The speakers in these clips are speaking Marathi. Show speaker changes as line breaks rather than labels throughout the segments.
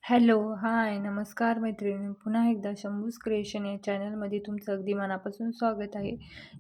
हॅलो, हाय, नमस्कार मैत्रिणी. पुन्हा एकदा शंभूज क्रिएशन या चॅनलमध्ये तुमचं अगदी मनापासून स्वागत आहे.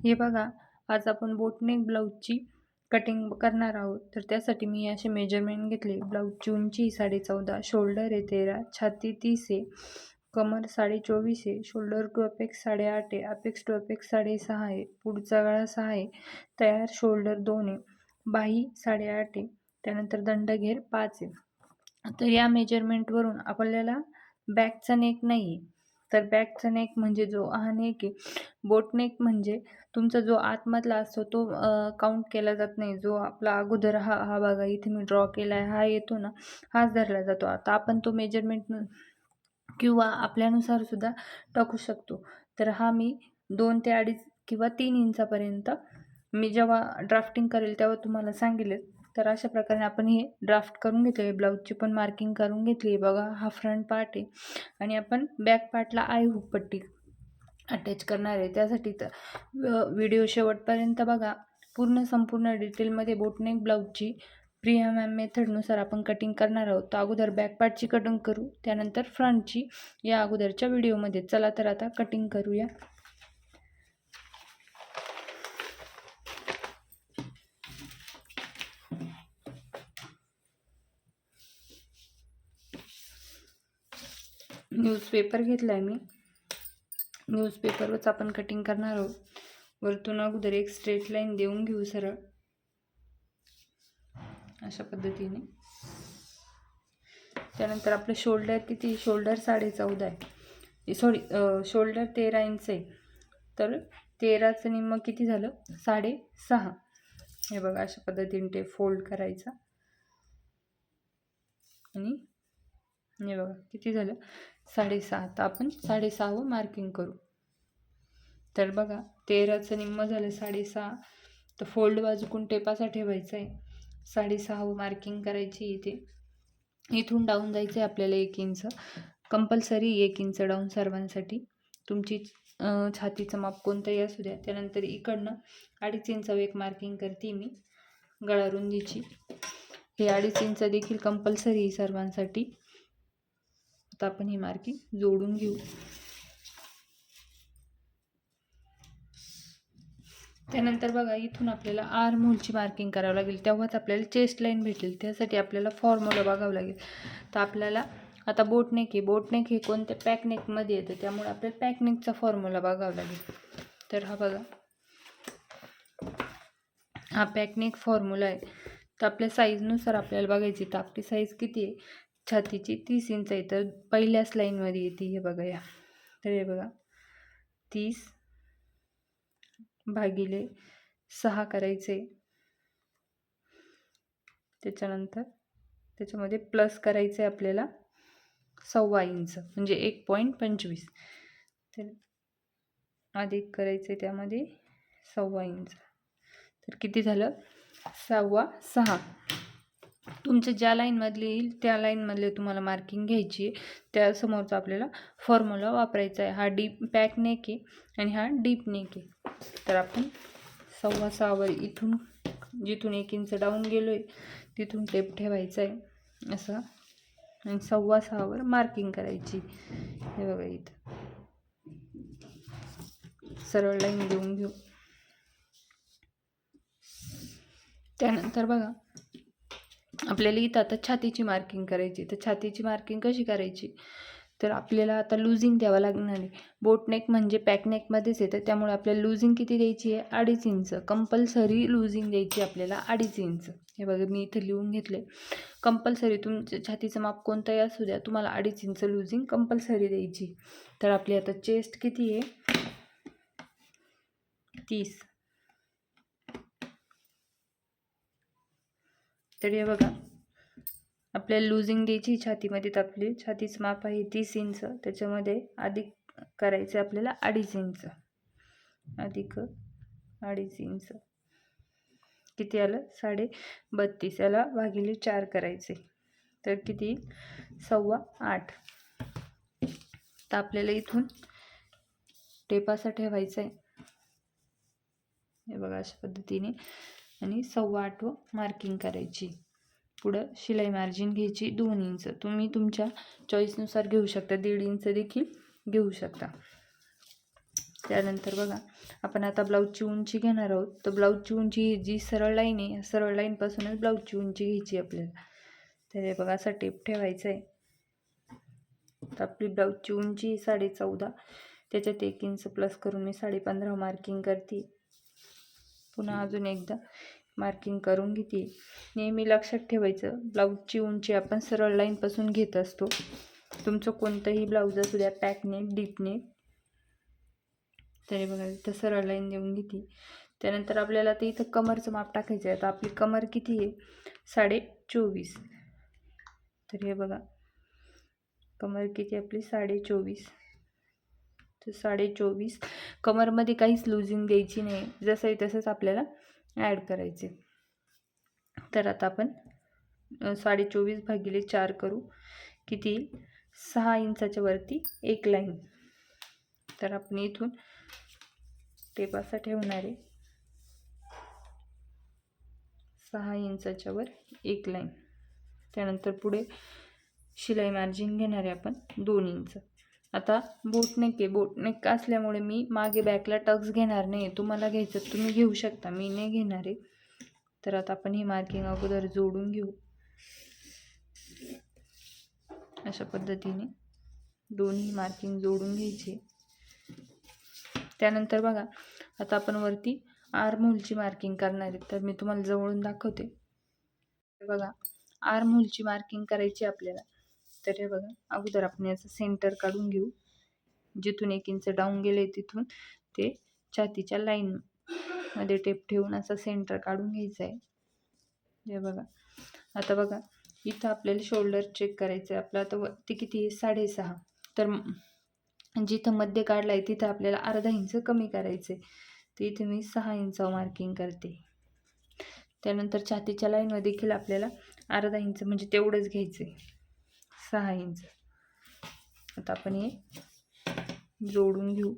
हे बघा, आज आपण बोटनेक ब्लाऊजची कटिंग करणार आहोत. तर त्यासाठी मी असे मेजरमेंट घेतले. ब्लाऊजची उंची 14.5, शोल्डर आहे 13, छाती 30 आहे, कमर 24.5 आहे, शोल्डर टू अपेक्स 8.5 आहे, अपेक्स टू अपेक्स 6.5 आहे, पुढचा गळा 6 आहे, तयार शोल्डर 2 आहे, बाही 8.5 आहे, त्यानंतर दंडघेर 5 आहे. तर या मेजरमेंटवरून आपल्याला बॅकचा नेक नाही आहे. तर बॅकचा नेक म्हणजे जो हा नेक आहे, बोट नेक म्हणजे तुमचा जो आतमधला असतो तो काउंट केला जात नाही. जो आपला अगोदर हा हा बघा इथे मी ड्रॉ केला आहे, हा येतो ना, हाच धरला जातो. आता आपण तो मेजरमेंट किंवा आपल्यानुसार सुद्धा टाकू शकतो. तर हा मी 2 ते 2.5 किंवा 3 इंचापर्यंत मी जेव्हा ड्राफ्टिंग करेल तेव्हा तुम्हाला सांगेलच. तर अशा प्रकारे आपण हे ड्राफ्ट करून घेतले आहे. ब्लाऊजची पण मार्किंग करून घेतली आहे. बघा, हा फ्रंट पार्ट आहे आणि आपण बॅक पार्टला आय हुक पट्टी अटॅच करणार आहे. त्यासाठी तर व्हिडिओ शेवटपर्यंत बघा. संपूर्ण डिटेलमध्ये बोटनेक ब्लाऊजची प्रिया मॅम मेथडनुसार आपण कटिंग करणार आहोत. तर अगोदर बॅक पार्टची कटिंग करू, त्यानंतर फ्रंटची या अगोदरच्या व्हिडिओमध्ये. चला तर आता कटिंग करूया. न्यूजपेपर घेतला आहे मी. न्यूजपेपरवरच आपण कटिंग करणार आहोत. वरतून अगोदर एक स्ट्रेट लाईन देऊन घेऊ सरळ अशा पद्धतीने. त्यानंतर आपलं शोल्डर किती, शोल्डर 14.5 आहे, सॉरी शोल्डर 13 इंच आहे. तर 13चं निम्मं किती झालं, 6.5. हे बघा, अशा पद्धतीने ते फोल्ड करायचा आणि हे बघा किती झालं, 6.5. तर आपण 6.5 मार्किंग करू. तर बघा, 13चं निम्मं झालं 6.5. तर फोल्ड बाजूकून टेपाचा ठेवायचा आहे, 6.5 मार्किंग करायची. इथून डाऊन जायचं आहे आपल्याला 1 इंच, कंपल्सरी 1 इंच डाऊन सर्वांसाठी. तुमची छातीचं माप कोणतंही असू द्या. त्यानंतर इकडनं 2.5 इंच एक मार्किंग करते मी गळा रुंदीची. हे 2.5 इंच देखील कंपल्सरी सर्वांसाठी. आता आपण ही मार्किंग जोडून घेऊ. त्यानंतर बघा, इथून आपल्याला आर्म होलची मार्किंग करावं लागेल, तेव्हाच आपल्याला चेस्ट लाईन भेटेल. त्यासाठी आपल्याला फॉर्म्युला बघावं लागेल. तर आपल्याला आता बोटनेक हे कोणत्या पॅकनेकमध्ये येतं, त्यामुळे आपल्याला पॅकनेकचा फॉर्म्युला बघावा लागेल. तर हा बघा, हा पॅकनेक फॉर्म्युला आहे. तर आपल्या साईजनुसार आपल्याला बघायची. तर आपली साईज किती आहे, छातीची 30 इंच आहे. तर पहिल्याच लाईनमध्ये येते. हे बघा या. तर हे बघा, 30 भागिले 6 करायचे. त्याच्यानंतर त्याच्यामध्ये प्लस करायचं आहे आपल्याला 1.25 इंच म्हणजे 1.25. तर अधिक करायचं आहे त्यामध्ये 1.25 इंच. तर किती झालं, 6.25. तुमच्या ज्या लाईनमधली येईल त्या लाईनमधले तुम्हाला मार्किंग घ्यायची आहे. त्यासमोरचा आपल्याला फॉर्म्युला वापरायचा आहे. हा डीप पॅक नेक आहे आणि हा डीप नेक आहे. तर आपण 6.25 इथून जिथून 1 इंच डाऊन गेलो आहे तिथून टेप ठेवायचा आहे असं आणि 6.25 मार्किंग करायची. हे बघा, इथं सरळ लाईन देऊन घेऊ. त्यानंतर बघा, आपल्याला इथं आता छातीची मार्किंग करायची. तर छातीची मार्किंग कशी करायची, तर आपल्याला आता लुझिंग द्यावं लागणार आहे. बोटनेक म्हणजे पॅकनेकमध्येच येतं, त्यामुळे आपल्याला लुझिंग किती द्यायची आहे, 2.5 इंच. कंपल्सरी लुझिंग द्यायची आपल्याला 2.5 इंच. हे बघा, मी इथं लिहून घेतले. कंपल्सरी तुमच्या छातीचं माप कोणतंही असू द्या, तुम्हाला 2.5 इंच लुझिंग कंपल्सरी द्यायची. तर आपली आता चेस्ट किती आहे, 30. तर हे बघा, आपल्याला लुझिंग द्यायची छातीमध्ये. तर आपली छातीचं माप आहे 30 इंच. त्याच्यामध्ये अधिक करायचं आपल्याला 2.5 इंच, अधिक 2.5 इंच किती आलं, 32.5. याला भागिले 4 करायचे. तर किती, 8.25. तर आपल्याला इथून टेपाचा ठेवायचा आहे. हे बघा, अशा पद्धतीने आणि 8.25 मार्किंग करायची. पुढं शिलाई मार्जिन घ्यायची 2 इंच. तुम्ही तुमच्या चॉईसनुसार घेऊ शकता, 1.5 इंच देखील घेऊ शकता. त्यानंतर बघा आपण आता ब्लाऊजची उंची घेणार आहोत. तर ब्लाऊजची उंची जी सरळ लाईन आहे, या सरळ लाईनपासूनच ब्लाऊजची उंची घ्यायची आपल्याला. तर हे बघा असा टेप ठेवायचा आहे. तर आपली ब्लाऊजची उंची 14.5, त्याच्यात 1 इंच प्लस करून मी 15.5 मार्किंग करते. पुन्हा अजून एकदा मार्किंग करून घेते. नेहमी लक्षात ठेवायचं, ब्लाऊजची उंची आपण सरळ लाईनपासून घेत असतो. तुमचं कोणतंही ब्लाऊज असू द्या, पॅक नेक, डीप नेक. तरी बघा इथं सरळ लाईन देऊन घेते. त्यानंतर आपल्याला ते इथं कमरचं माप टाकायचं आहे. आता आपली कमर किती आहे? 24.5. तर हे बघा कमर किती आपली? 24.5. तर 24.5 कमरमध्ये काहीच लूजिंग द्यायची नाही, जसं आहे तसंच आपल्याला ॲड करायचे. तर आता आपण 24.5 भागिले 4 करू. किती येईल? 6 इंचाच्या वरती एक लाईन. तर आपण इथून टेप असा ठेवणार आहे, 6 इंचाच्या वर एक लाईन. त्यानंतर पुढे शिलाई मार्जिन घेणार आहे आपण 2 इंच. आता बोटनेक आहे, बोटनेक असल्यामुळे मी मागे बॅकला टक्स घेणार नाही. तुम्हाला घ्यायचं तुम्ही घेऊ शकता, मी नाही घेणार आहे. तर आता आपण ही मार्किंग अगोदर जोडून घेऊ. अशा पद्धतीने दोन्ही मार्किंग जोडून घ्यायचे. त्यानंतर बघा आता आपण वरती आर्महोलची मार्किंग करणार आहे. तर मी तुम्हाला जवळून दाखवते. बघा आर्महोलची मार्किंग करायची आपल्याला. तर हे बघा अगोदर आपण याचं सेंटर काढून घेऊ. जिथून 1 इंच डाऊन गेले तिथून ते छातीच्या लाईन मध्ये टेप ठेवून असं सेंटर काढून घ्यायचं आहे. हे बघा आता बघा इथं आपल्याला शोल्डर चेक करायचं आहे. आपलं आता वरती किती आहे? 6.5. तर जिथं मध्य काढला आहे तिथं आपल्याला अर्धा इंच कमी करायचं आहे. तर इथे मी 6 इंचावर मार्किंग करते. त्यानंतर छातीच्या लाईनमध्ये देखील आपल्याला अर्धा इंच म्हणजे तेवढंच घ्यायचं आहे, 6 इंच. आता आपण हे जोडून घेऊ.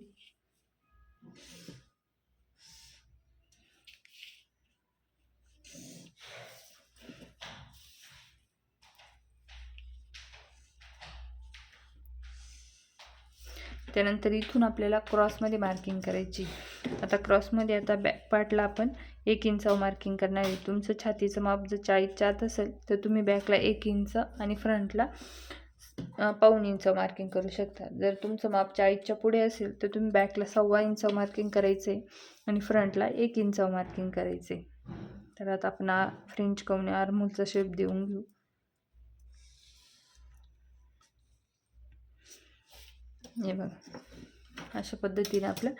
त्यानंतर इथून आपल्याला क्रॉसमध्ये मार्किंग करायची. आता क्रॉसमध्ये आता बॅक पार्टला आपण 1 इंचावर मार्किंग करणार आहे. तुमचं छातीचं माप जर 40च्या आत असेल तर तुम्ही बॅकला 1 इंच आणि फ्रंटला 1.25 इंच मार्किंग करू शकता. जर तुमचं माप 40च्या पुढे असेल तर तुम्ही बॅकला 1.25 इंच मार्किंग करायचे आणि फ्रंटला 1 इंच मार्किंग करायचे. तर आता आपण फ्रेंच कवने आर्महोलचा शेप देऊन घेऊ. हे बघा अशा पद्धतीने आपलं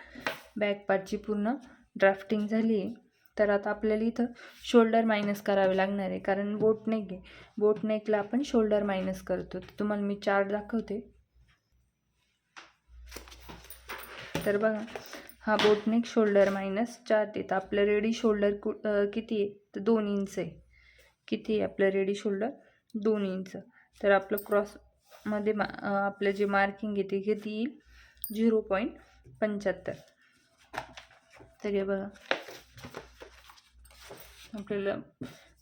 बॅक पार्टची पूर्ण ड्राफ्टिंग झाली आहे. तर आता आपल्याला इथं शोल्डर मायनस करावे लागणार आहे, कारण बोटनेक आहे. बोटनेकला आपण शोल्डर मायनस करतो. तर तुम्हाला मी चार्ट दाखवते. तर बघा हा बोटनेक शोल्डर मायनस चार्ट आहे. तर आपलं रेडी शोल्डर किती आहे? तर 2 इंच आहे. किती आहे आपलं रेडी शोल्डर? 2 इंच. तर आपलं क्रॉसमध्ये आपलं जे मार्किंग आहे ते किती येईल? 0.75. तर हे बघा आपल्याला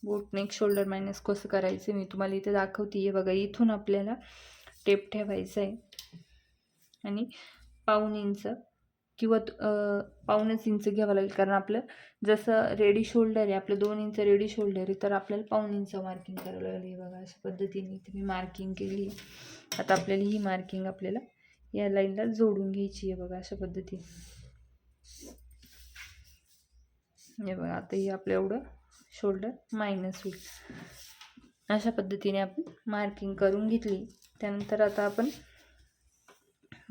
बोटनेक शोल्डर मायनस कसं करायचं मी तुम्हाला इथे दाखवते. हे बघा इथून आपल्याला टेप ठेवायचा आहे आणि 1.25 इंच किंवा 1.25 इंच घ्यावं लागेल, कारण आपलं जसं रेडी शोल्डर आहे आपलं 2 इंच रेडी शोल्डर आहे, तर आपल्याला 1.25 इंच मार्किंग करावं लागेल. हे बघा अशा पद्धतीने इथे मी मार्किंग केली. आता आपल्याला ही मार्किंग आपल्याला या लाईनला जोडून घ्यायची आहे. बघा अशा पद्धतीने. हे बघा आता ही आपलं एवढं शोल्डर मायनस होईल. अशा पद्धतीने आपण मार्किंग करून घेतली. त्यानंतर आता आपण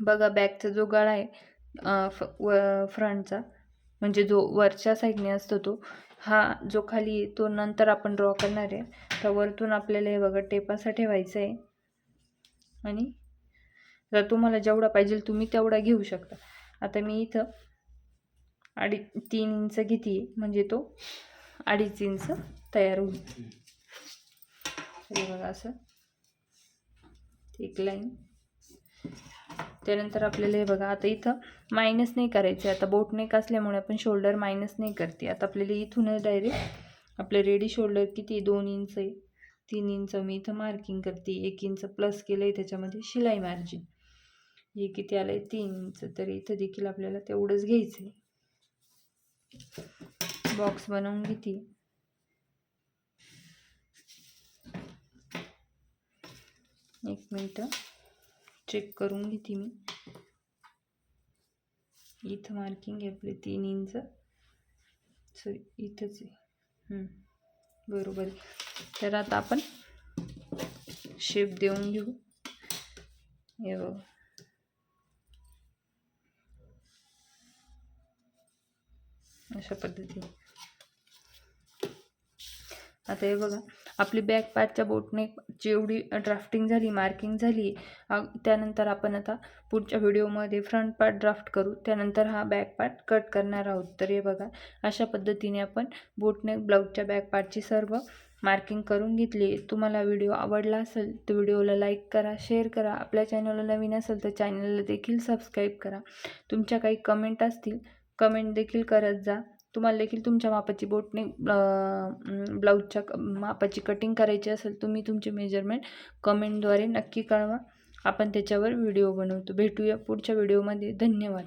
बघा बॅकचा जो गळा आहे फ्रंटचा म्हणजे जो वरच्या साईडने असतो तो हा जो खाली तो नंतर आपण ड्रॉ करणार आहे. तर वरतून आपल्याला हे बघा टेप असा ठेवायचा आहे आणि जर तुम्हाला जेवढा पाहिजे तुम्ही तेवढा घेऊ शकता. आता मी इथं 3 इंच घेते म्हणजे तो 2.5 इंच तयार होईल. हे बघा असं एक लाईन. त्यानंतर आपल्याला हे बघा आता इथं मायनस नाही करायचे. आता बोटनेक असल्यामुळे आपण शोल्डर मायनस नाही करते. आता आपल्याला इथूनच डायरेक्ट आपलं रेडी शोल्डर किती 2 इंच आहे 3 इंच मी इथं मार्किंग करते. 1 इंच प्लस केलं आहे त्याच्यामध्ये शिलाई मार्जिन. हे किती आलं आहे 3 इंच. तर इथं देखील आपल्याला तेवढंच घ्यायचं आहे. बॉक्स बनवून घेते. एक मिनटं चेक करून घेते मी. इथं मार्किंग आहे आपले 3 इंच. सॉरी इथंच आहे. बरोबर आहे. तर आता आपण शेप देऊन घेऊ. हे बघा अशा पद्धतीने. आता हे बघा आपली बॅक पार्टच्या बोटनेकची एवढी ड्राफ्टिंग झाली, मार्किंग झाली. त्यानंतर आपण आता पुढच्या व्हिडिओमध्ये फ्रंट पार्ट ड्राफ्ट करू. त्यानंतर हा बॅक पार्ट कट करणार आहोत. तर हे बघा अशा पद्धतीने आपण बोटनेक ब्लाऊजच्या बॅक पार्टची सर्व मार्किंग करून घेतली. तुम्हाला व्हिडिओ आवडला असेल तर व्हिडिओला लाईक करा, शेअर करा. आपल्या चॅनलला नवीन असेल तर चॅनलला देखील सबस्क्राईब करा. तुमच्या काही कमेंट असतील कमेंट देखील करत जा. तुम्हाला देखील तुमच्या मापाची बोटनेक ब्लाऊजच्या मापाची कटिंग करायची असेल तुम्ही तुमचे मेजरमेंट कमेंटद्वारे नक्की कळवा. आपण त्याच्यावर व्हिडिओ बनवतो. भेटूया पुढच्या व्हिडिओमध्ये. धन्यवाद.